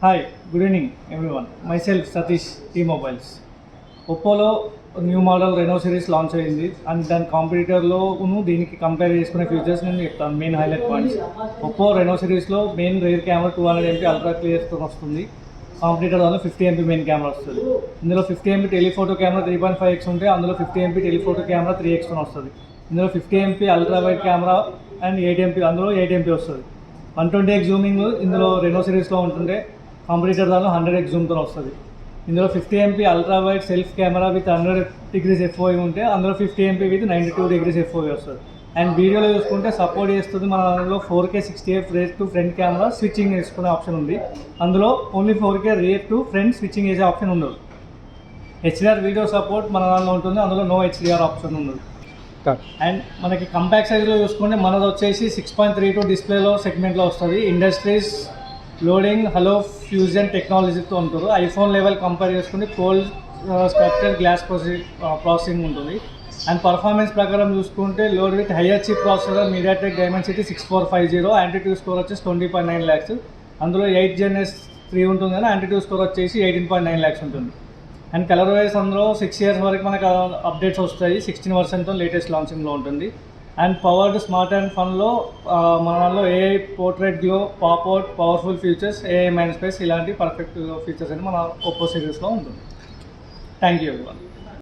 Hi, good evening everyone. myself Satish, T-Mobiles. ఒప్పోలో new model Reno series launch అయింది and దాని కాంపిటీటర్లో దీనికి కంపేర్ చేసుకునే ఫీచర్స్ నేను చెప్తాను. Main highlight points: Oppo Reno సిరీస్లో main rear camera 200 MP ultra క్లియర్తో వస్తుంది. కాంపిటీటర్ దానిలో 50 MP మెయిన్ కెమెరా వస్తుంది. ఇందులో 50 MP టెలిఫోటో కెమెరా 3.5x ఉంటే అందులో 50 MP టెలిఫోటో కెమెరా 3x వస్తుంది. ఇందులో 50 MP ultra wide camera and 8 MP, అందులో 8 MP వస్తుంది. 120x జూమింగ్ ఇందులో రెనో సిరీస్లో ఉంటుండే కాంపిటీటర్ దానిలో 100x జూమ్తో వస్తుంది. ఇందులో 50 MP ultra wide self camera with 100 degrees FOV ఉంటే అందులో 50 MP విత్ 92 degrees FOV వస్తుంది. అండ్ వీడియోలో చూసుకుంటే సపోర్ట్ చేస్తుంది. మన దానిలో 4K 60 rare to front camera switching చేసుకునే ఆప్షన్ ఉంది. అందులో only 4K rare to front switching చేసే ఆప్షన్ ఉండదు. HDR వీడియో సపోర్ట్ మన దానిలో ఉంటుంది, అందులో నో HDR ఆప్షన్ ఉండదు. అండ్ మనకి కంపాక్ట్ సైజ్లో చూసుకుంటే మనది వచ్చేసి 6.32 డిస్ప్లేలో సెగ్మెంట్లో వస్తుంది. ఇండస్ట్రీస్ లోడింగ్ హలో ఫ్యూజన్ టెక్నాలజీతో ఉంటుంది. ఐఫోన్ లెవెల్ కంపేర్ చేసుకుంటే కోల్డ్ స్ట్రక్చర్ గ్లాస్ ప్రాసెసింగ్ ఉంటుంది. అండ్ పర్ఫార్మెన్స్ ప్రకారం చూసుకుంటే load with higher chip processor MediaTek Dimensity 6450, AnTuTu score వచ్చేసి 20.9 lakhs. అందులో 8 Gen S3 ఉంటుంది కానీ యాంటిట్యూడ్ స్కోర్ వచ్చేసి 18.9 lakhs ఉంటుంది. అండ్ కలర్ వైజ్ అందులో 6 years వరకు మనకు అప్డేట్స్ వస్తాయి. 16 versionతో లేటెస్ట్ లాంచింగ్లో ఉంటుంది. అండ్ పవర్డ్ స్మార్ట్ అండ్ ఫన్లో మన దానిలో AI portrait glow, pop out, powerful features, AI mind space ఇలాంటి పర్ఫెక్ట్ ఫీచర్స్ అని మన ఒప్పో సిరీస్లో ఉంటుంది. Thank you everyone.